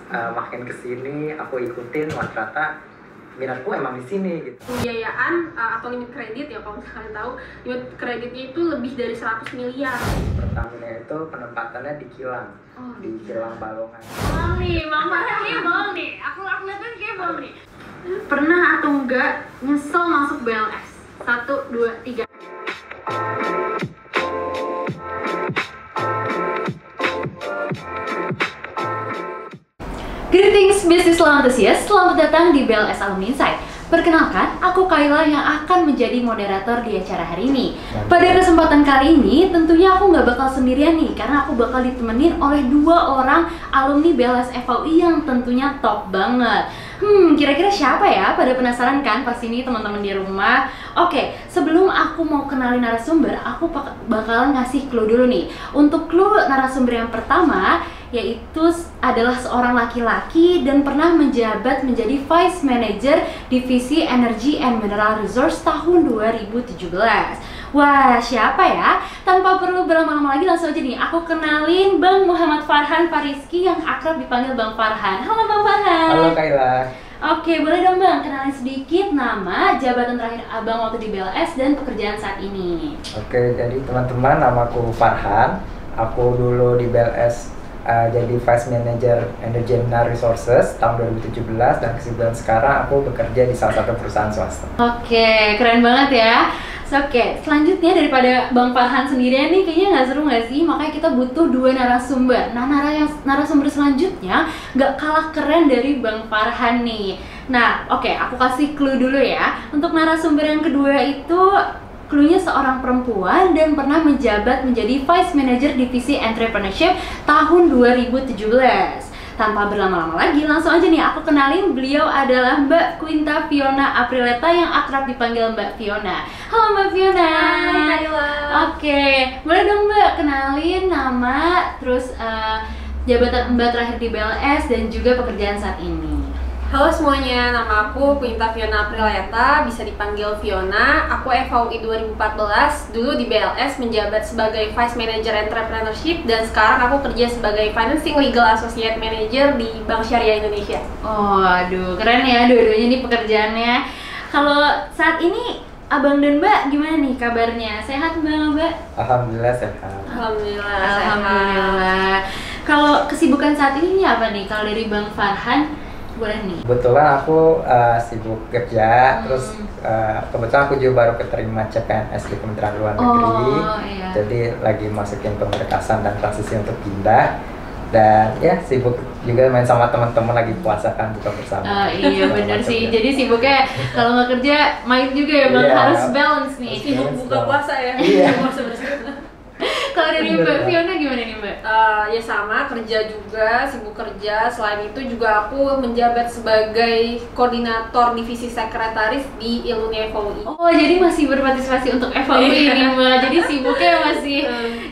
Makin kesini aku ikutin, wah ternyata minatku emang di sini gitu. Pembiayaan atau limit kredit ya, kalau kalian tahu limit kreditnya itu lebih dari 100 miliar. Pertamina itu penempatannya di Kilang, di Kilang Balongan. Bohong nih, mama kayak bohong nih. Aku lihat kan kayak bohong nih. Pernah atau enggak nyesel masuk BLS? 1, 2, 3. Greetings Business Law Enthusiast, selamat datang di BLS Alumni Insight. Perkenalkan, aku Kayla yang akan menjadi moderator di acara hari ini. Pada kesempatan kali ini, tentunya aku nggak bakal sendirian nih, karena aku bakal ditemenin oleh 2 orang alumni BLS FAUI yang tentunya top banget. Kira-kira siapa ya? Pada penasaran kan pasti nih teman-teman di rumah? Oke, sebelum aku mau kenalin narasumber, aku bakalan ngasih clue dulu nih. Untuk clue narasumber yang pertama, yaitu adalah seorang laki-laki dan pernah menjabat menjadi Vice Manager Divisi Energy and Mineral Resource tahun 2017. Wah, siapa ya? Tanpa perlu berlama-lama lagi, langsung aja nih aku kenalin Bang Muhammad Farhan Fariski yang akrab dipanggil Bang Farhan. Halo Bang Farhan. Halo Kayla. Oke, boleh dong Bang, kenalin sedikit nama, jabatan terakhir Abang waktu di BLS, dan pekerjaan saat ini. Oke, jadi teman-teman, namaku Farhan. Aku dulu di BLS jadi Vice Manager Energy and Mineral Resources tahun 2017, dan kesibukan sekarang aku bekerja di salah satu perusahaan swasta. Oke, keren banget ya. Oke, selanjutnya daripada Bang Farhan sendirian nih, kayaknya nggak seru nggak sih? Makanya kita butuh 2 narasumber. Nah, narasumber selanjutnya nggak kalah keren dari Bang Farhan nih. Nah, oke, aku kasih clue dulu ya. Untuk narasumber yang kedua itu, clue-nya seorang perempuan dan pernah menjabat menjadi Vice Manager Divisi Entrepreneurship tahun 2017. Tanpa berlama-lama lagi, langsung aja nih aku kenalin, beliau adalah Mbak Quinta Fiona Aprileta yang akrab dipanggil Mbak Fiona. Halo Mbak Fiona. Hai, halo. Oke, boleh dong Mbak kenalin nama, terus jabatan Mbak terakhir di BLS dan juga pekerjaan saat ini. Halo semuanya, nama aku Quinta Fiona Aprileta, bisa dipanggil Fiona. Aku FAUI 2014, dulu di BLS menjabat sebagai Vice Manager Entrepreneurship, dan sekarang aku kerja sebagai Financing Legal Associate Manager di Bank Syariah Indonesia. Oh, aduh, keren ya dua-duanya nih pekerjaannya. Kalau saat ini Abang dan Mbak gimana nih kabarnya? Sehat Mbak? Alhamdulillah sehat. Alhamdulillah. Alhamdulillah. Kalau kesibukan saat ini nih apa nih? Kalau dari Bang Farhan, boleh nih. Kebetulan aku sibuk kerja, terus kebetulan aku juga baru keterima CPNS di Kementerian Luar Negeri. Iya. Jadi lagi masukin pemberkasan dan transisi untuk pindah. Dan ya sibuk juga main sama teman-teman, lagi puasa kan, buka bersama. Iya benar sih. Jadi sibuknya kalau nggak kerja main juga ya Bang. Iya. Harus balance nih. Sibuk buka puasa ya. Iya. Puasa bersama. Kalau dari Mbak Fiona gimana nih Mbak? Ya sama, kerja juga, sibuk kerja. Selain itu juga aku menjabat sebagai koordinator divisi sekretaris di Iluni FAUI. Oh, jadi masih berpartisipasi untuk FAUI ini Mbak. Jadi sibuknya masih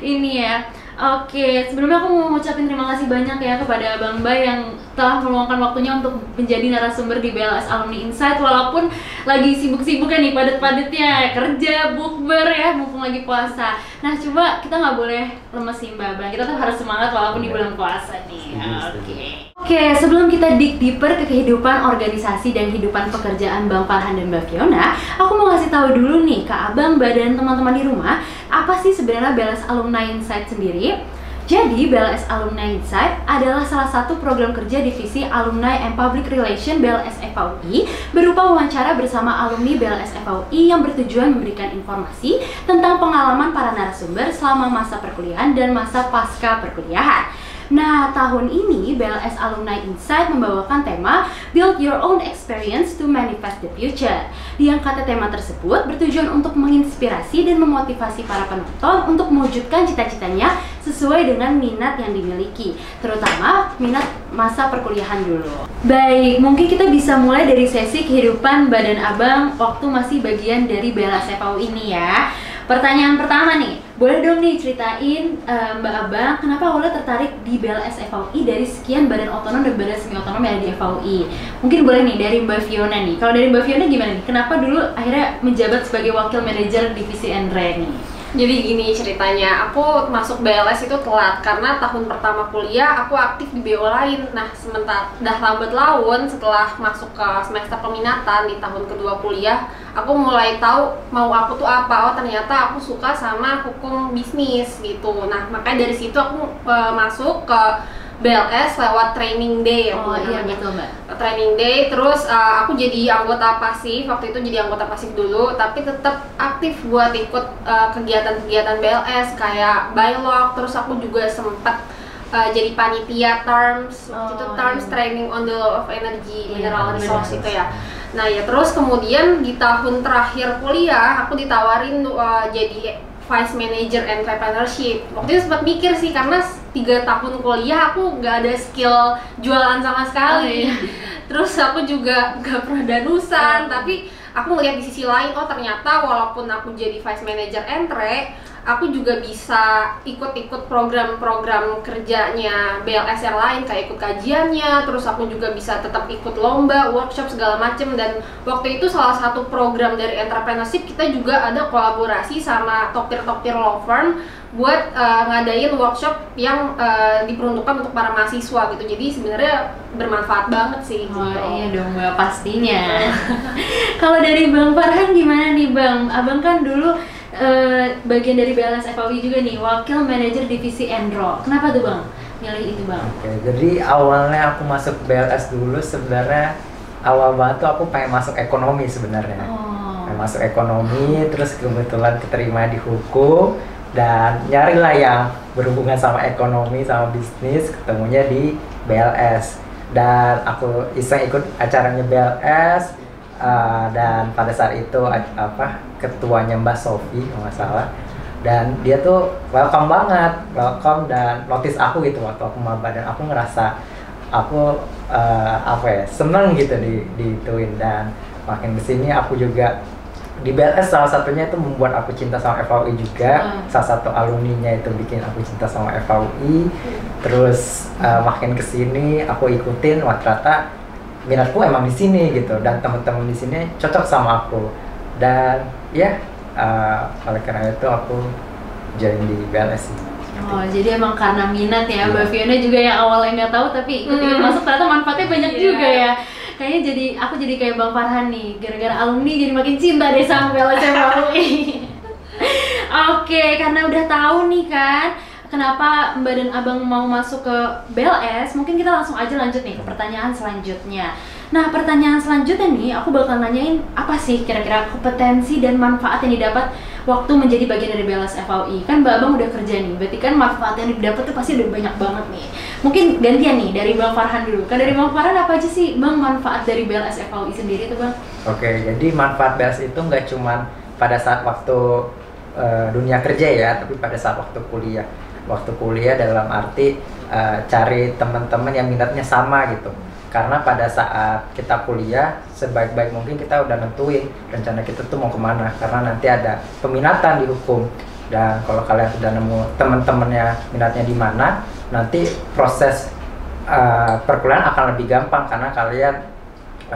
ini ya. Oke, sebelumnya aku mau ngucapin terima kasih banyak ya kepada Bang Bay yang telah meluangkan waktunya untuk menjadi narasumber di BLS Alumni Insight, walaupun lagi sibuk-sibuknya nih, padat-padatnya kerja, bukber ya, mumpung lagi puasa. Nah, coba kita nggak boleh lemes sih Mbak Bang, kita tuh harus semangat walaupun di bulan puasa nih. Oke, sebelum kita dig deeper ke kehidupan organisasi dan kehidupan pekerjaan Bang Farhan dan Mbak Fiona, aku mau ngasih tahu dulu nih ke Abang, Mbak, dan teman-teman di rumah, apa sih sebenarnya BLS Alumni Insight sendiri? Jadi, BLS Alumni Insight adalah salah satu program kerja divisi Alumni and Public Relation BLS FAUI berupa wawancara bersama alumni BLS FAUI yang bertujuan memberikan informasi tentang pengalaman para narasumber selama masa perkuliahan dan masa pasca perkuliahan. Nah, tahun ini BLS Alumni Insight membawakan tema Build Your Own Experience to Manifest the Future. Diangkatnya tema tersebut bertujuan untuk menginspirasi dan memotivasi para penonton untuk mewujudkan cita-citanya sesuai dengan minat yang dimiliki, terutama minat masa perkuliahan dulu. Baik, mungkin kita bisa mulai dari sesi kehidupan Mbak dan Abang waktu masih bagian dari BLS FAUI ini ya. Pertanyaan pertama nih, boleh dong nih ceritain Mbak Abang kenapa awalnya tertarik di BLS FAUI dari sekian badan otonom dan badan semi otonom yang ada di FAUI. Mungkin boleh nih dari Mbak Fiona nih. Kalau dari Mbak Fiona gimana nih? Kenapa dulu akhirnya menjabat sebagai wakil manajer divisi Endre nih? Jadi gini ceritanya, aku masuk BLS itu telat karena tahun pertama kuliah aku aktif di BO lain. Nah, sementara dah lambat laun setelah masuk ke semester peminatan di tahun kedua kuliah, aku mulai tahu mau aku tuh apa. Oh, ternyata aku suka sama hukum bisnis gitu. Nah, makanya dari situ aku masuk ke BLS lewat training day ya. Oh iya betul Mbak. Training day, terus aku jadi anggota pasif, waktu itu jadi anggota pasif dulu, tapi tetap aktif buat ikut kegiatan-kegiatan BLS kayak Bylog, terus aku juga sempat jadi panitia terms, itu terms training on the law of energy, mineral resource itu ya. Nah ya terus kemudian di tahun terakhir kuliah aku ditawarin jadi Vice Manager Entrepreneurship. Waktu itu sempat mikir sih karena 3 tahun kuliah aku nggak ada skill jualan sama sekali. Terus aku juga nggak pernah danusan, tapi aku ngeliat di sisi lain, oh ternyata walaupun aku jadi Vice Manager Entre, aku juga bisa ikut-ikut program-program kerjanya BLS yang lain, kayak ikut kajiannya, terus aku juga bisa tetap ikut lomba, workshop segala macem. Dan waktu itu salah satu program dari entrepreneurship kita juga ada kolaborasi sama toktir-toktir law firm buat ngadain workshop yang diperuntukkan untuk para mahasiswa gitu. Jadi sebenarnya bermanfaat banget sih. Oh gitu. iya dong Mbak, pastinya. Kalau dari Bang Farhan gimana nih Bang? Abang kan dulu bagian dari BLS FAUI juga nih, Wakil Manajer Divisi Enro. Kenapa tuh Bang milih itu Bang? Oke, jadi awalnya aku masuk BLS dulu sebenarnya awal banget tuh aku pengen masuk ekonomi sebenarnya. Pengen masuk ekonomi, terus kebetulan keterima di hukum dan nyarilah yang berhubungan sama ekonomi sama bisnis, ketemunya di BLS. Dan aku iseng ikut acaranya BLS. Dan pada saat itu ketuanya Mbak Sofi kalau nggak salah, dan dia tuh welcome dan notice aku gitu waktu aku maba, dan aku ngerasa aku seneng gitu dituin. Dan makin kesini aku juga di BLS salah satunya itu membuat aku cinta sama FAUI juga. Salah satu alumninya itu bikin aku cinta sama FAUI. Terus makin kesini aku ikutin, wah ternyata minatku emang di sini gitu, dan teman-teman di sini cocok sama aku. Dan ya oleh karena itu aku join di BLS. Oh jadi emang karena minat ya. Mbak Fiona juga yang awalnya nggak tahu tapi ketika masuk ternyata manfaatnya banyak juga ya. Kayaknya aku jadi kayak Bang Farhan nih, gara-gara alumni jadi makin cinta deh sama BLS FAUI. Oke, karena udah tahu nih kan kenapa Mbak dan Abang mau masuk ke BLS, mungkin kita langsung aja lanjut nih ke pertanyaan selanjutnya. Nah, pertanyaan selanjutnya nih, aku bakal nanyain apa sih kira-kira kompetensi dan manfaat yang didapat waktu menjadi bagian dari BLS FAUI. Kan Mbak Abang udah kerja nih, berarti kan manfaat yang didapat tuh pasti udah banyak banget nih. Mungkin gantian nih, dari Bang Farhan dulu. Kan dari Bang Farhan apa aja sih Bang manfaat dari BLS FAUI sendiri tuh Bang? Oke, jadi manfaat BLS itu nggak cuma pada saat waktu dunia kerja ya, tapi pada saat waktu kuliah. Waktu kuliah dalam arti cari teman-teman yang minatnya sama gitu. Karena pada saat kita kuliah, sebaik-baik mungkin kita udah nentuin rencana kita tuh mau kemana. Karena nanti ada peminatan di hukum. Dan kalau kalian sudah nemu teman-temannya minatnya di mana, nanti proses perkuliahan akan lebih gampang karena kalian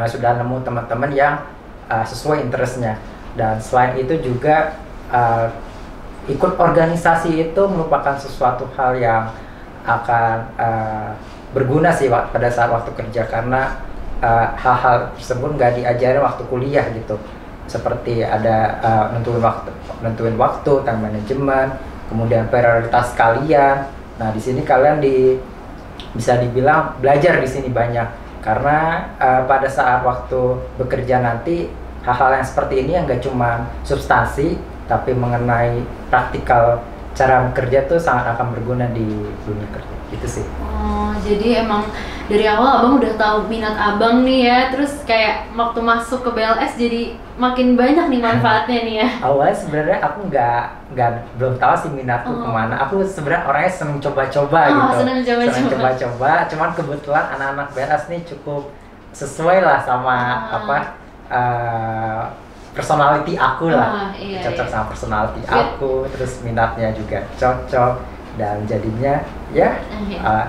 sudah nemu teman-teman yang sesuai interestnya. Dan selain itu juga ikut organisasi itu merupakan sesuatu hal yang akan berguna sih pada saat waktu kerja, karena hal-hal tersebut nggak diajarin waktu kuliah gitu, seperti ada nentuin waktu, time management, kemudian prioritas kalian. Nah di sini kalian bisa dibilang belajar di sini banyak, karena pada saat waktu bekerja nanti hal-hal yang seperti ini yang nggak cuma substansi tapi mengenai praktikal cara bekerja tuh sangat akan berguna di dunia kerja gitu sih. Oh jadi emang dari awal Abang udah tahu minat Abang nih ya, terus kayak waktu masuk ke BLS jadi makin banyak nih manfaatnya nih ya. Awalnya sebenarnya aku belum tahu sih minatku kemana. Aku sebenarnya orangnya seneng coba-coba gitu. Seneng coba-coba. Cuman kebetulan anak-anak BLS nih cukup sesuai lah sama personality aku lah, cocok sama personality aku, terus minatnya juga cocok, dan jadinya ya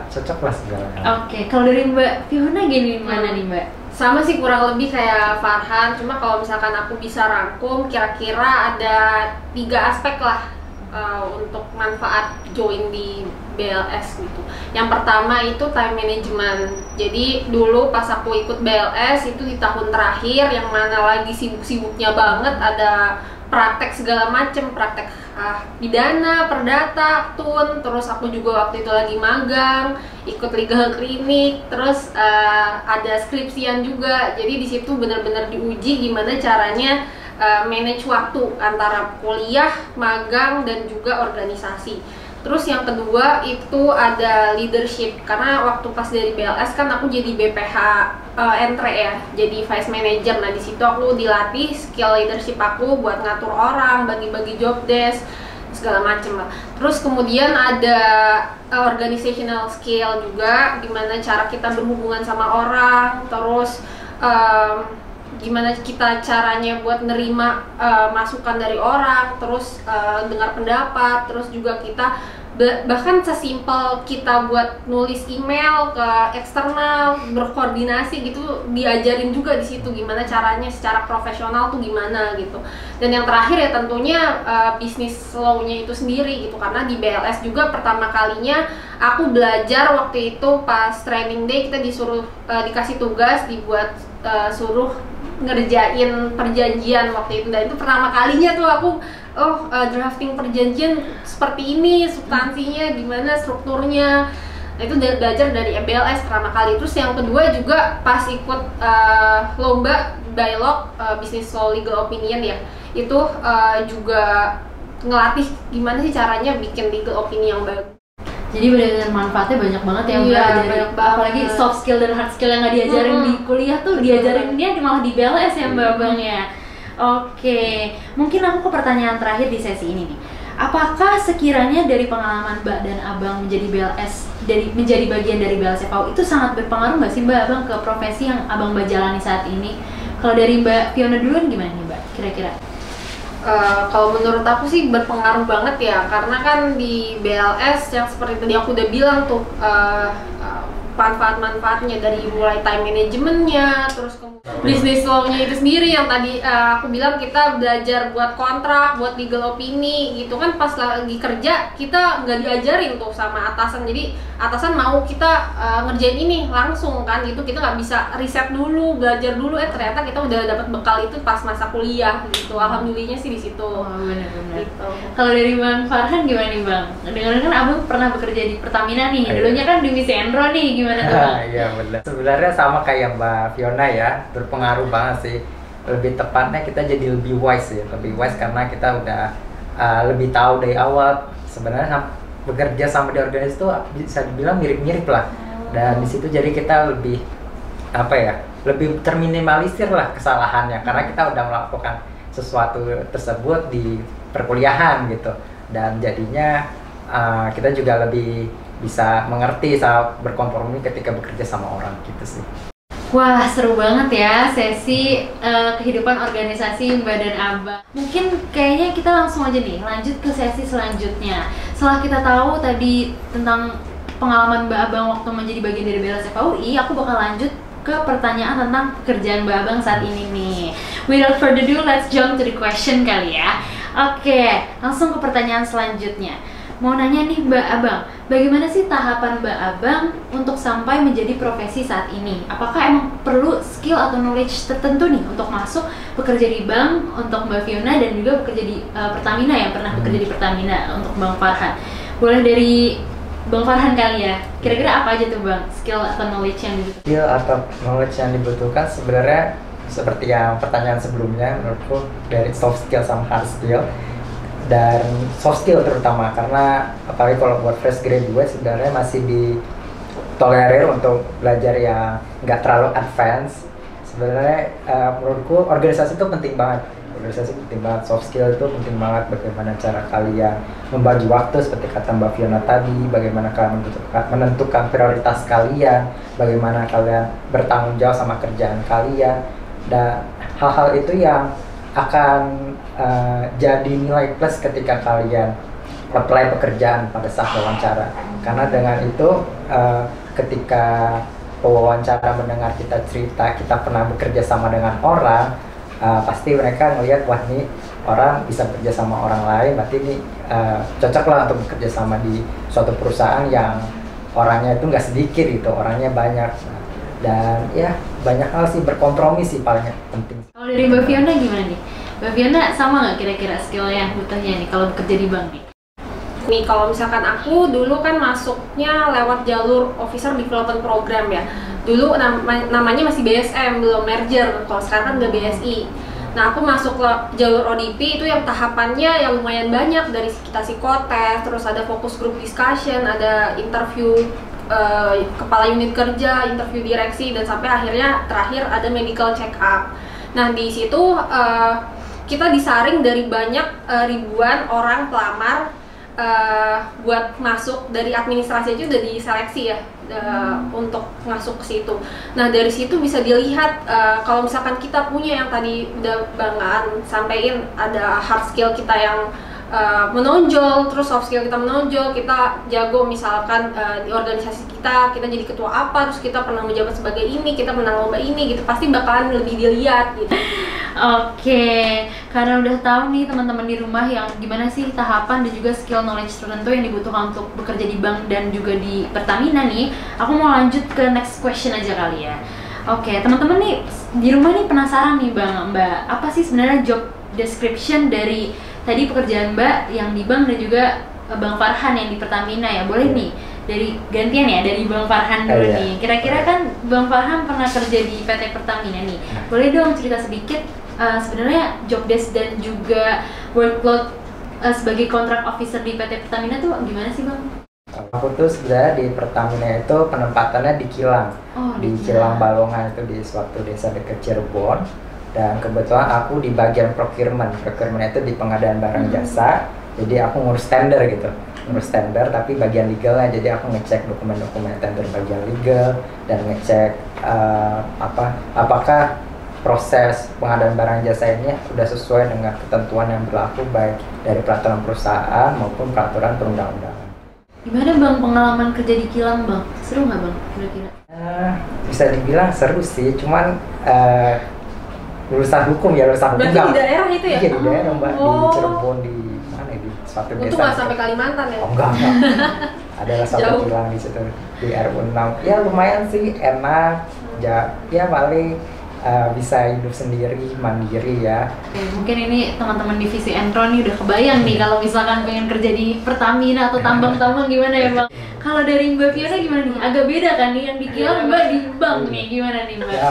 cocok lah segalanya. Oke, kalau dari Mbak Fiona gimana nih Mbak? Sama sih kurang lebih kayak Farhan, cuma kalau misalkan aku bisa rangkum kira-kira ada 3 aspek lah untuk manfaat join di BLS gitu. Yang pertama itu time management. Jadi dulu pas aku ikut BLS itu di tahun terakhir yang mana lagi sibuk-sibuknya banget, ada praktek segala macem, praktek pidana, perdata, tun, terus aku juga waktu itu lagi magang, ikut legal clinic, terus ada skripsian juga. Jadi di situ benar-benar diuji gimana caranya manage waktu antara kuliah, magang, dan juga organisasi. Terus yang kedua itu ada leadership, karena waktu pas dari BLS kan aku jadi BPH Entre ya, jadi vice manager. Nah di situ aku dilatih skill leadership aku buat ngatur orang, bagi-bagi job desk, segala macem lah. Terus kemudian ada organizational skill juga, gimana cara kita berhubungan sama orang, terus gimana kita caranya buat nerima masukan dari orang, terus dengar pendapat, terus juga kita bahkan sesimpel kita buat nulis email ke eksternal, berkoordinasi gitu, diajarin juga di situ gimana caranya secara profesional tuh gimana gitu. Dan yang terakhir ya tentunya bisnis law-nya itu sendiri gitu, karena di BLS juga pertama kalinya aku belajar waktu itu pas training day, kita disuruh dikasih tugas dibuat suruh ngerjain perjanjian waktu itu. Dan itu pertama kalinya tuh aku drafting perjanjian seperti ini, substansinya gimana, strukturnya. Nah, itu belajar dari BLS pertama kali. Terus yang kedua juga pas ikut lomba dialog business law legal opinion ya, itu juga ngelatih gimana sih caranya bikin legal opinion yang bagus. Jadi benar-benar manfaatnya banyak banget ya, iya, Mbak. Apalagi soft skill dan hard skill yang nggak diajarin di kuliah tuh diajarin dia malah di BLS ya, Mbak Abang ya. Oke, mungkin aku ke pertanyaan terakhir di sesi ini nih. Apakah sekiranya dari pengalaman Mbak dan Abang menjadi BLS, menjadi bagian dari BLS FAU itu sangat berpengaruh nggak sih Mbak Abang ke profesi yang Abang Mbak jalani saat ini? Kalau dari Mbak Fiona duluan gimana nih Mbak, kira-kira? Kalau menurut aku sih berpengaruh banget ya, karena kan di BLS yang seperti tadi aku udah bilang tuh manfaat-manfaatnya dari mulai time manajemennya, terus bisnis law-nya itu sendiri yang tadi aku bilang kita belajar buat kontrak, buat legal opini gitu kan. Pas lagi kerja kita nggak diajarin tuh sama atasan, jadi atasan mau kita ngerjain ini langsung kan gitu, kita nggak bisa riset dulu, belajar dulu, ternyata kita udah dapat bekal itu pas masa kuliah gitu. Alhamdulillahnya sih di situ. Oh, benar-benar. Gitu. Kalau dari Bang Farhan gimana nih Bang? Dengar-dengar kan Abang pernah bekerja di Pertamina nih, dulunya kan di Miss Enro nih, gimana tuh Bang? Iya benar. Sebenarnya sama kayak Mbak Fiona ya, berpengaruh banget sih. Lebih tepatnya kita jadi lebih wise ya, lebih wise karena kita udah lebih tahu dari awal. Sebenarnya bekerja sama di organisasi itu bisa dibilang mirip-mirip lah. Dan di situ jadi kita lebih lebih terminimalisir lah kesalahannya, karena kita udah melakukan sesuatu tersebut di perkuliahan gitu. Dan jadinya kita juga lebih bisa mengerti saat berkompromi ketika bekerja sama orang gitu sih. Wah, seru banget ya sesi kehidupan organisasi Mbak dan Abang. Mungkin kayaknya kita langsung aja nih lanjut ke sesi selanjutnya. Setelah kita tahu tadi tentang pengalaman Mbak Abang waktu menjadi bagian dari BLS FAUI, aku bakal lanjut ke pertanyaan tentang pekerjaan Mbak Abang saat ini nih. Without further ado, let's jump to the question kali ya. Oke, langsung ke pertanyaan selanjutnya. Mau nanya nih Mbak Abang, bagaimana sih tahapan Mbak Abang untuk sampai menjadi profesi saat ini? Apakah emang perlu skill atau knowledge tertentu nih untuk masuk bekerja di bank untuk Mbak Fiona dan juga bekerja di Pertamina yang pernah bekerja di Pertamina untuk Bang Farhan? Boleh dari Bang Farhan kali ya, kira-kira apa aja tuh Bang skill atau knowledge yang dibutuhkan? Skill atau knowledge yang dibutuhkan sebenarnya seperti yang pertanyaan sebelumnya, menurutku dari soft skill sama hard skill. Dan soft skill terutama, karena apalagi kalau buat fresh graduate sebenarnya masih ditolerir untuk belajar yang nggak terlalu advance. Sebenarnya menurutku organisasi itu penting banget. Organisasi penting banget, soft skill itu penting banget. Bagaimana cara kalian membagi waktu seperti kata Mbak Fiona tadi, bagaimana kalian menentukan prioritas kalian, bagaimana kalian bertanggung jawab sama kerjaan kalian, dan hal-hal itu yang akan jadi nilai plus ketika kalian apply pekerjaan pada saat wawancara. Karena dengan itu ketika pewawancara mendengar kita cerita kita pernah bekerja sama dengan orang, pasti mereka ngelihat wah ini orang bisa bekerja sama orang lain, berarti ini cocok lah untuk bekerja sama di suatu perusahaan yang orangnya itu nggak sedikit gitu, orangnya banyak. Dan ya banyak hal sih, berkompromi sih paling penting. Kalau dari Mbak Fiona gimana nih? Mbak Fiona sama nggak kira-kira skill yang butuhnya nih kalau bekerja di bank nih? Nih kalau misalkan aku dulu kan masuknya lewat jalur Officer Development Program ya. Dulu namanya masih BSM, belum merger. Kalau sekarang kan udah BSI. Nah aku masuk ke jalur ODP itu yang tahapannya yang lumayan banyak, dari kita psikotes, terus ada focus group discussion, ada interview kepala unit kerja, interview direksi, dan sampai akhirnya terakhir ada medical check up. Nah di situ kita disaring dari banyak ribuan orang pelamar buat masuk. Dari administrasi aja udah diseleksi ya untuk masuk ke situ. Nah dari situ bisa dilihat kalau misalkan kita punya yang tadi udah banggaan sampein, ada hard skill kita yang menonjol, terus soft skill kita menonjol, kita jago misalkan di organisasi kita jadi ketua apa, terus kita pernah menjabat sebagai ini, kita menang lomba ini gitu, pasti bakalan lebih dilihat gitu. Oke, karena udah tahu nih teman-teman di rumah yang gimana sih tahapan dan juga skill knowledge tertentu yang dibutuhkan untuk bekerja di bank dan juga di Pertamina nih, aku mau lanjut ke next question aja kali ya. Oke, teman-teman nih di rumah nih penasaran nih Mbak, apa sih sebenarnya job description dari tadi pekerjaan Mbak yang di bank dan juga Bang Farhan yang di Pertamina ya? Boleh nih dari gantian ya, dari Bang Farhan dulu nih. Kira-kira kan Bang Farhan pernah kerja di PT Pertamina nih. Boleh dong cerita sedikit sebenarnya job desk dan juga workload sebagai kontrak officer di PT Pertamina tuh gimana sih Bang? Aku tuh sebenarnya di Pertamina itu penempatannya di Kilang, di Kilang Balongan, itu di suatu desa dekat Cirebon. Dan kebetulan aku di bagian procurement itu di pengadaan barang jasa. Jadi aku ngurus tender gitu, tapi bagian legalnya. Jadi aku ngecek dokumen-dokumen tender bagian legal dan ngecek apakah proses pengadaan barang jasa ini sudah sesuai dengan ketentuan yang berlaku baik dari peraturan perusahaan maupun peraturan perundang-undangan. Gimana Bang pengalaman kerja di Kilang Bang? Seru nggak Bang kira-kira? Bisa dibilang seru sih, cuman lulusan hukum. Berarti di daerah itu ya? Iya di daerah Mbak, di Cirebon, di mana, di suatu desa. Untung nggak sampai Kalimantan ya? Oh enggak. Adalah satu Kilang di situ di RU6. Ya lumayan sih, enak. Ya paling bisa hidup sendiri, mandiri ya. Oke, mungkin ini teman-teman divisi Enro nih udah kebayang nih kalau misalkan pengen kerja di Pertamina atau tambang-tambang gimana ya Bang? Kalau dari Mbak Fiona gimana nih? Agak beda kan nih, yang di Kilang Mbak di bank nih, gimana nih Mbak?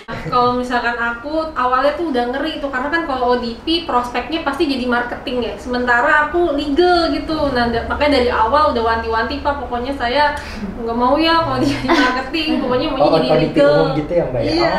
Kalau misalkan aku awalnya tuh udah ngeri tuh, karena kan kalau ODP prospeknya pasti jadi marketing ya, sementara aku legal gitu. Nah makanya dari awal udah wanti-wanti Pak, pokoknya saya nggak mau ya kalau jadi marketing, pokoknya maunya jadi legal gitu ya Mbak ya? Iya,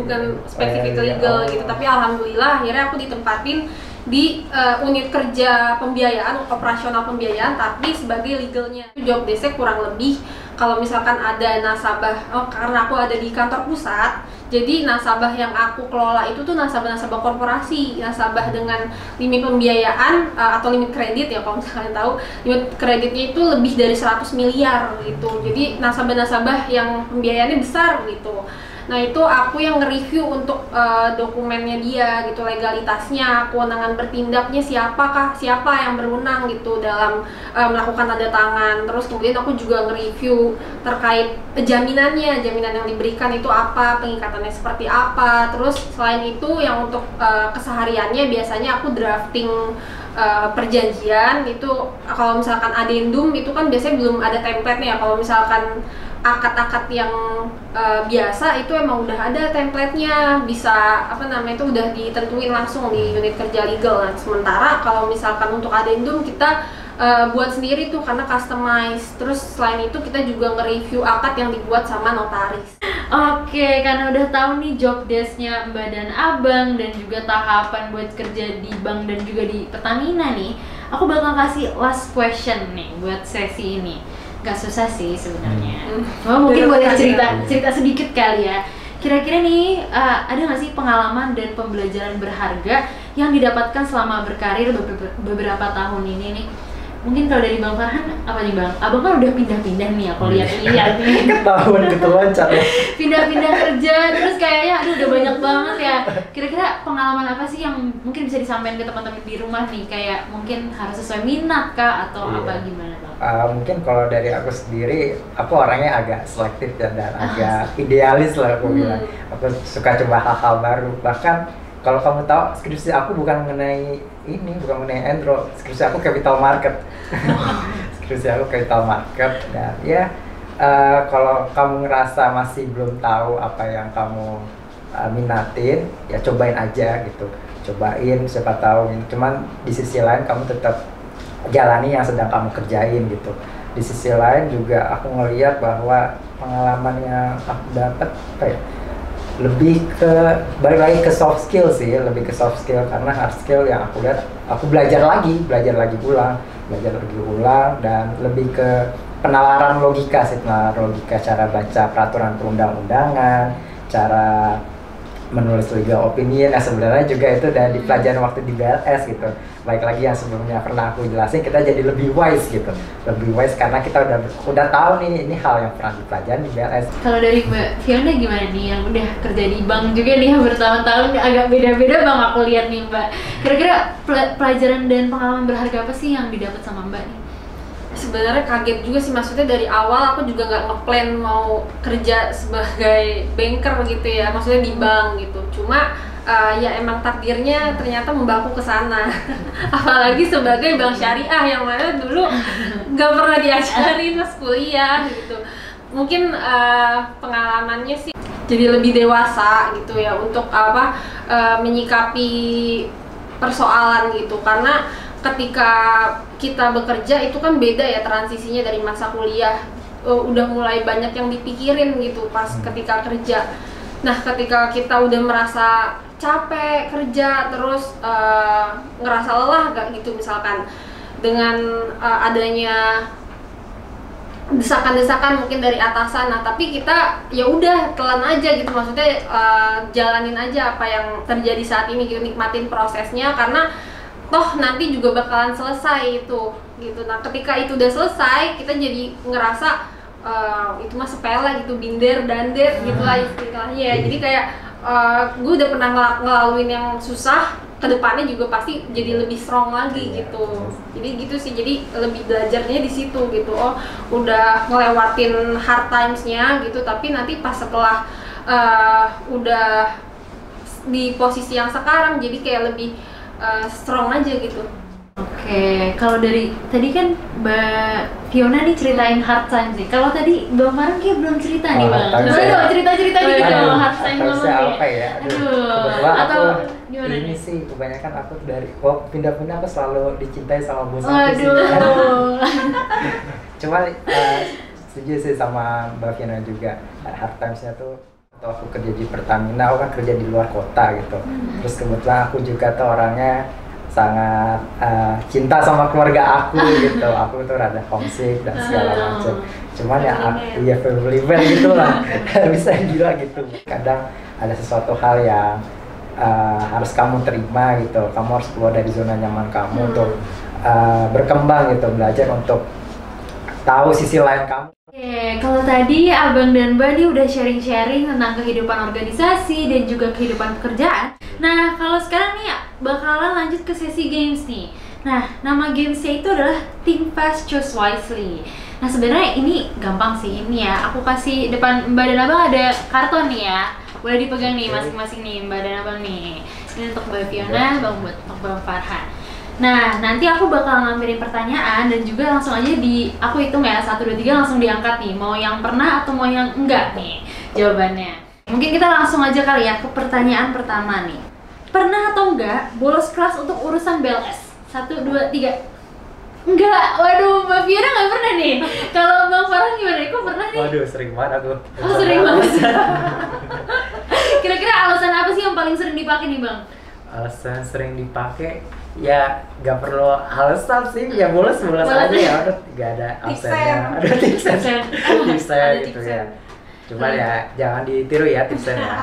bukan spesifik legal gitu. Tapi alhamdulillah akhirnya aku ditempatin di unit kerja pembiayaan, operasional pembiayaan, tapi sebagai legalnya. Job desk kurang lebih kalau misalkan ada nasabah, karena aku ada di kantor pusat, jadi nasabah yang aku kelola itu tuh nasabah-nasabah korporasi, nasabah dengan limit pembiayaan atau limit kredit ya, kalau misalkan tahu, limit kreditnya itu lebih dari 100 miliar gitu. Jadi nasabah-nasabah yang pembiayaannya besar gitu. Nah itu aku yang nge-review untuk dokumennya dia gitu, legalitasnya, kewenangan bertindaknya siapa yang berwenang gitu dalam melakukan tanda tangan. Terus kemudian aku juga nge-review terkait jaminan yang diberikan itu apa, pengikatannya seperti apa. Terus selain itu yang untuk kesehariannya biasanya aku drafting perjanjian itu. Kalau misalkan addendum itu kan biasanya belum ada template-nya. Kalau misalkan akad-akad yang biasa itu emang udah ada template-nya, bisa itu udah ditentuin langsung di unit kerja legal. Nah, sementara kalau misalkan untuk addendum kita buat sendiri tuh karena customize. Terus selain itu kita juga nge-review akad yang dibuat sama notaris. Oke, karena udah tahu nih job desk-nya Mbak dan Abang dan juga tahapan buat kerja di bank dan juga di Pertamina nih, aku bakal kasih last question nih buat sesi ini. Gak susah sih sebenarnya. Mungkin boleh cerita sedikit kali ya. Kira-kira nih ada nggak sih pengalaman dan pembelajaran berharga yang didapatkan selama berkarir beberapa tahun ini nih mungkin kalau dari Bang Farhan apa nih Bang? Abang kan udah pindah-pindah nih aku lihat nih. Ketahuan ya. Pindah-pindah kerja terus kayaknya aduh udah banyak banget ya. Kira-kira pengalaman apa sih yang mungkin bisa disampaikan ke teman-teman di rumah nih, kayak mungkin harus sesuai minat kah atau apa gimana Bang? Mungkin kalau dari aku sendiri, aku orangnya agak selektif dan agak idealis lah aku bilang. Aku suka coba hal-hal baru. Bahkan kalau kamu tahu, skripsi aku bukan mengenai Android. Skripsi aku capital market. Skripsi aku capital market dan ya kalau kamu ngerasa masih belum tahu apa yang kamu minatin, ya cobain aja gitu. Cobain, siapa tahu. Cuman di sisi lain kamu tetap jalani yang sedang kamu kerjain gitu. Di sisi lain juga aku ngeliat bahwa pengalaman yang aku dapat lebih ke balik lagi ke soft skill sih, lebih ke soft skill, karena hard skill yang aku lihat aku belajar lagi ulang dan lebih ke penalaran logika sih, cara baca peraturan perundang-undangan, cara menulis legal opinion. Sebenarnya juga itu udah dipelajari waktu di BLS gitu. Baik lagi yang sebelumnya pernah aku jelasin, kita jadi lebih wise gitu, lebih wise karena kita udah tahu nih ini hal yang pernah dipelajari di BLS. Kalau dari Mbak Fiona gimana nih, yang udah kerja di bank juga nih bertahun-tahun, agak beda-beda Bang aku lihat nih Mbak. Kira-kira pelajaran dan pengalaman berharga apa sih yang didapat sama Mbak nih? Sebenarnya kaget juga sih, maksudnya dari awal aku juga nggak ngeplan mau kerja sebagai banker gitu ya, maksudnya di bank gitu. Cuma ya emang takdirnya ternyata membawaku ke sana. Apalagi sebagai bank syariah yang mana dulu nggak pernah diajarin pas kuliah gitu. Mungkin pengalamannya sih jadi lebih dewasa gitu ya untuk menyikapi persoalan gitu, karena ketika kita bekerja itu kan beda ya transisinya dari masa kuliah. Udah mulai banyak yang dipikirin gitu pas ketika kerja. Nah ketika kita udah merasa capek kerja terus ngerasa lelah gak gitu misalkan, dengan adanya desakan-desakan mungkin dari atasan, nah tapi kita ya udah telan aja gitu, maksudnya jalanin aja apa yang terjadi saat ini gitu, nikmatin prosesnya karena toh nanti juga bakalan selesai itu gitu. Nah ketika itu udah selesai kita jadi ngerasa itu mah sepele gitu, binder dandet gitu lah istilahnya. Jadi kayak gue udah pernah ngelaluin yang susah, kedepannya juga pasti jadi lebih strong lagi gitu. Jadi gitu sih, jadi lebih belajarnya di situ gitu. Oh udah ngelewatin hard timesnya gitu, tapi nanti pas setelah udah di posisi yang sekarang jadi kayak lebih strong aja gitu. Oke, kalau dari tadi kan Mbak Fiona nih ceritain hard time sih. Kalau tadi Bang Farhan kayak belum cerita nih Bang. Coba dong cerita-cerita dikit dong hard time Bang. Apa ya? Kebetulan aku ini sih kebanyakan aku dari pindah-pindah aku selalu dicintai sama bos aku sih. Cuma setuju sih sama Mbak Fiona juga, hard times-nya tuh waktu aku kerja di Pertamina, aku kan kerja di luar kota gitu. Terus kebetulan aku juga tuh orangnya sangat cinta sama keluarga aku gitu. Aku tuh rada homesick dan segala macam. Cuman ya aku ya family man gitu lah. Bisa gila gitu. Kadang ada sesuatu hal yang harus kamu terima gitu. Kamu harus keluar dari zona nyaman kamu untuk berkembang gitu, belajar untuk tahu sisi lain kamu. Oke, kalau tadi Abang dan Mbak nih udah sharing-sharing tentang kehidupan organisasi dan juga kehidupan pekerjaan. Nah, kalau sekarang nih bakalan lanjut ke sesi games nih. Nah, nama gamesnya itu adalah Think Fast, Choose Wisely. Nah, sebenarnya ini gampang sih, ini ya. Aku kasih depan Mbak dan Abang ada karton nih ya. Boleh dipegang nih masing-masing nih Mbak dan Abang nih. Ini untuk Mbak Fiona, untuk Bang Farhan. Nah, nanti aku bakal ngambilin pertanyaan dan juga langsung aja aku hitung ya, 1, 2, 3 langsung diangkat nih. Mau yang pernah atau mau yang enggak nih jawabannya. Mungkin kita langsung aja kali ya ke pertanyaan pertama nih. Pernah atau enggak bolos kelas untuk urusan BLS? 1, 2, 3. Enggak, waduh Mbak Fiona nggak pernah nih. Kalau Bang Farhan gimana? Kok pernah nih? Waduh, sering banget aku. Oh, sering banget. Kira-kira alasan apa sih yang paling sering dipakai nih Bang? Alasan sering dipakai ya nggak perlu alasan sih, ya bolos aja ya udah, nggak ada alasannya. Ada tipsnya gitu ya. Cuma ya jangan ditiru ya tipsnya ya.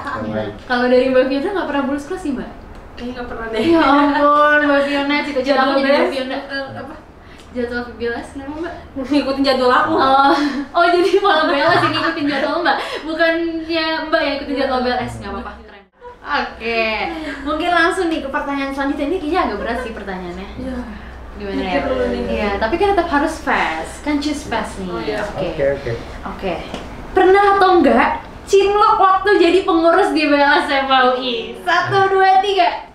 Kalau dari Mbak Fiona nggak pernah bolos kelas sih Mbak? Kayaknya nggak pernah deh. Ya ampun Mbak Fiona, cita-cita aku jadi Mbak Fiona. jadwal BLS kenapa Mbak? Ngikutin jadwal aku. Oh jadi malah BLS yang ngikutin jadwal Mbak, bukannya Mbak yang ikutin jadwal BLS, nggak apa-apa. Keren. Oke, mungkin langsung nih ke pertanyaan selanjutnya. Ini kayaknya agak berat sih pertanyaannya. Gimana ya? Iya, tapi kan tetap harus fast, kan choose fast nih. Oke. Pernah atau enggak cinlok waktu jadi pengurus di BLS FAUI? 1, 2, 3.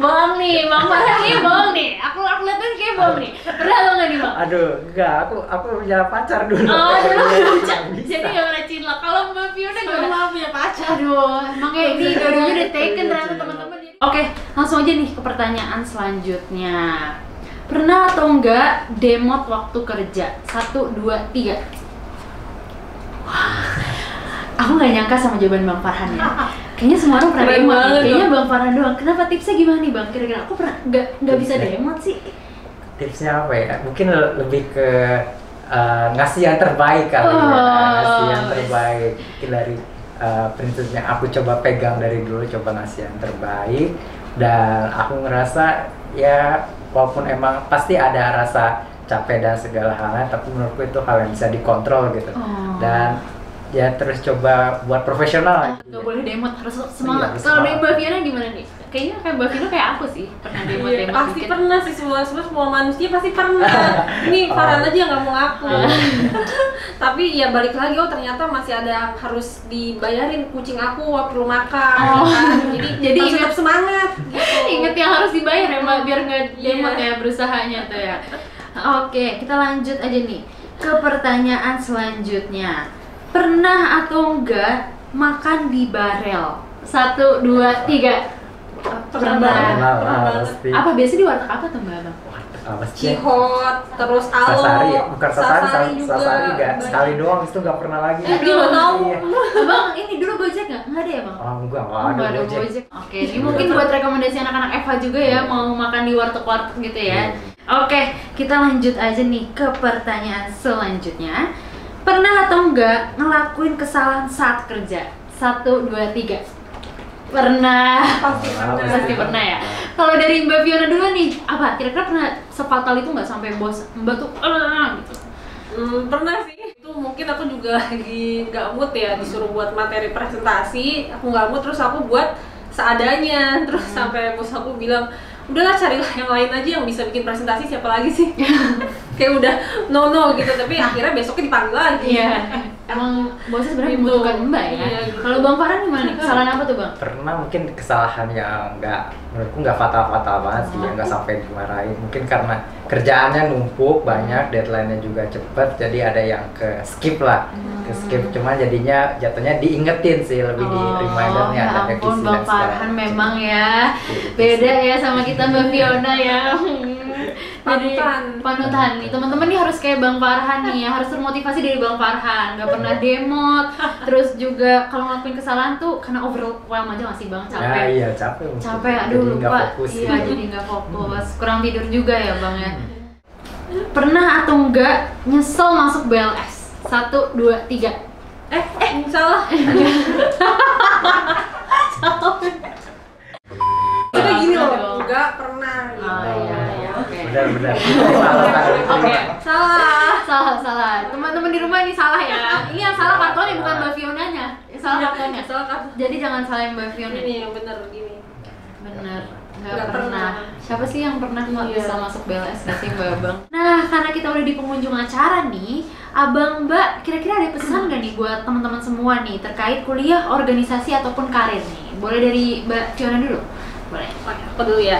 Bohong nih, Bang Farhan nih bohong nih. Aku liatin kayak bohong nih. Pernah atau enggak nih Bang? Aduh, enggak. Aku punya pacar dulu. Oh, dulu jadi nggak pernah cinlok. Kalau Mbak Fiona gimana? Punya pacar. Aduh, makanya ini dua-duanya udah taken ternyata teman-teman. Oke, langsung aja nih ke pertanyaan selanjutnya. Pernah atau enggak demot waktu kerja? 1, 2, 3. Aku nggak nyangka sama jawaban Bang Farhan ya. Kayaknya semua orang pernah demot nih. Kayaknya Bang Farhan doang. Kenapa tipsnya gimana nih Bang? Kira-kira aku pernah nggak bisa demot sih. Tipsnya apa ya? Mungkin lebih ke ngasih yang terbaik kali ya. Ngasih yang terbaik. Mungkin dari prinsip yang aku coba pegang dari dulu, coba ngasih yang terbaik. Dan aku ngerasa ya walaupun emang pasti ada rasa capek dan segala halnya, tapi menurutku itu hal yang bisa dikontrol gitu. Dan ya terus coba buat profesional. Gak boleh demot, harus semangat. Iya, Kalau dari Mbak Fiona gimana nih? Kayaknya kayak Mbak Fiona kayak aku sih, pernah demot Pasti dikit. pernah sih, semua manusia pasti pernah. Ini Farhan aja yang nggak mau ngaku. Tapi ya balik lagi, ternyata masih ada yang harus dibayarin kucing aku perlu makan. Kan? Jadi harus tetap semangat. Gitu. Ingat yang harus dibayar ya Mbak, biar nggak demot ya berusahanya tuh ya. Oke, kita lanjut aja nih ke pertanyaan selanjutnya. Pernah atau enggak makan di barel? 1, 2, 3. Pernah. Pasti. Apa biasanya di warteg apa tuh Mbak Abang? Apa sih? Cihot, terus alo. Sasari, bukan Sasari juga. Sasari enggak. Sekali doang itu enggak pernah lagi. Dia nggak tahu. Iya. Abang ini dulu Gojek nggak? Nggak ada ya Bang? Oh enggak, Oh, nggak ada Gojek. Gojek. Oke, ini mungkin buat rekomendasi anak-anak Eva juga ya, mau makan di warteg-warteg gitu ya. Oke, kita lanjut aja nih ke pertanyaan selanjutnya. Pernah atau enggak ngelakuin kesalahan saat kerja? 1, 2, 3. Pernah. Pasti pernah ya. Kalau dari Mbak Fiona dulu nih, apa kira-kira pernah sefatal itu nggak sampai bos Mbak tuh gitu? Pernah sih. Itu mungkin aku juga lagi nggak mood ya, disuruh buat materi presentasi, aku nggak mood, terus aku buat seadanya, terus sampai bos aku bilang, udahlah carilah yang lain aja yang bisa bikin presentasi, siapa lagi sih? Kayak udah no gitu, tapi akhirnya besoknya dipanggil lagi. Iya. Emang bosnya sebenarnya Gitu. membutuhkan Mbak ya. Iya, gitu. Kalau Bang Farhan gimana nih? Kesalahan apa tuh Bang? Pernah mungkin kesalahan yang menurutku nggak fatal banget sih, yang nggak sampai dimarahin. Mungkin karena kerjaannya numpuk banyak, deadline-nya juga cepet, jadi ada yang ke skip lah, ke skip. Cuma jadinya jatuhnya diingetin sih, lebih di remindernya ada Ya ampun revisi Bang dan segala Farhan macam. memang ya beda ya sama kita Mbak Fiona ya. Jadi, panutan nih teman-teman nih harus kayak Bang Farhan nih ya, harus termotivasi dari Bang Farhan, nggak pernah demot, terus juga kalau ngelakuin kesalahan tuh karena overwhelm aja nggak sih Bang, capek. Ya, iya capek. Capek, aduh Jadi nggak lupa. fokus Iya, gitu. jadi nggak fokus, kurang tidur juga ya Bang ya. Pernah atau enggak nyesel masuk BLS? 1, 2, 3. Salah. Kita gini loh, enggak pernah. Oh iya, oke. Benar. Oke. Salah. Salah. Teman-teman di rumah ini salah ya. Ini yang salah kartonnya bukan Mbak Fionanya. Yang salah kartonnya. Salah kan? Jadi jangan salahin Mbak Fiona. Ini yang bener gini. Bener. Nggak Nggak pernah. pernah. Siapa sih yang pernah nggak Iya. bisa masuk BLS nggak sih Mbak Abang? Nah, karena kita udah di penghujung acara nih, Abang Mbak kira-kira ada pesan nggak nih buat teman-teman semua nih terkait kuliah, organisasi ataupun karir nih? Boleh dari Mbak Fiona dulu? Boleh. Oke, aku dulu ya.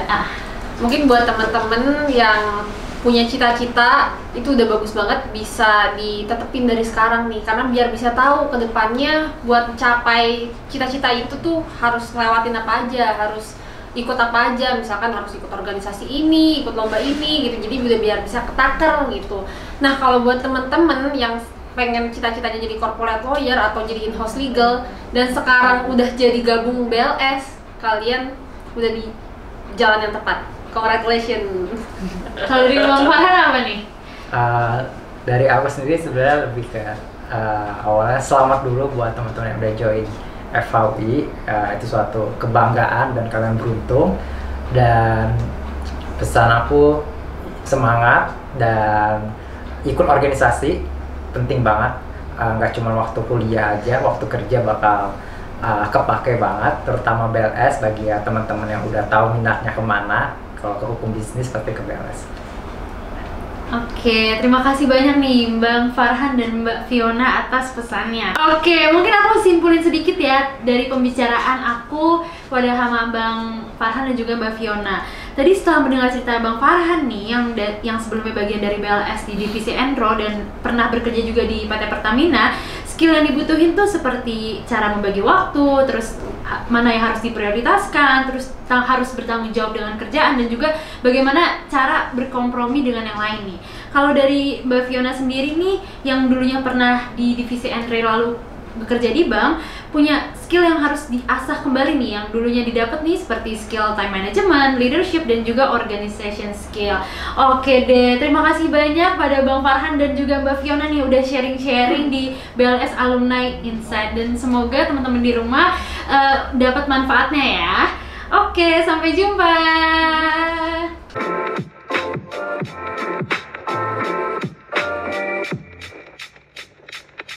Mungkin buat teman-teman yang punya cita-cita itu udah bagus banget bisa ditetepin dari sekarang nih, karena biar bisa tahu ke depannya buat capai cita-cita itu tuh harus lewatin apa aja, harus ikut apa aja, misalkan harus ikut organisasi ini, ikut lomba ini gitu, jadi udah biar bisa ketaker gitu. Nah kalau buat teman-teman yang pengen cita-citanya jadi corporate lawyer atau jadi in-house legal dan sekarang udah jadi gabung BLS, kalian udah di jalan yang tepat. Congratulations. Kalau dari Bang Farhan apa nih? Dari aku sendiri sebenarnya lebih ke awalnya selamat dulu buat teman-teman yang udah join FAUI, itu suatu kebanggaan dan kalian beruntung. Dan pesan aku semangat dan ikut organisasi penting banget. Nggak cuma waktu kuliah aja, waktu kerja bakal kepake banget, terutama BLS bagi ya teman-teman yang udah tahu minatnya kemana. Kalau ke hukum bisnis pasti ke BLS. Oke, terima kasih banyak nih Bang Farhan dan Mbak Fiona atas pesannya. Oke, mungkin aku simpulin sedikit ya dari pembicaraan aku pada sama Bang Farhan dan juga Mbak Fiona. Tadi setelah mendengar cerita Bang Farhan nih yang sebelumnya bagian dari BLS di divisi Enro dan pernah bekerja juga di PT Pertamina, skill yang dibutuhin tuh seperti cara membagi waktu, terus mana yang harus diprioritaskan, terus harus bertanggung jawab dengan kerjaan, dan juga bagaimana cara berkompromi dengan yang lain nih. Kalau dari Mbak Fiona sendiri nih, yang dulunya pernah di divisi Enre lalu bekerja di bank, punya skill yang harus diasah kembali nih, yang dulunya didapat nih seperti skill time management, leadership, dan juga organization skill. Oke deh, terima kasih banyak pada Bang Farhan dan juga Mbak Fiona nih udah sharing-sharing di BLS Alumni Insight, dan semoga teman-teman di rumah dapat manfaatnya ya. Oke, sampai jumpa.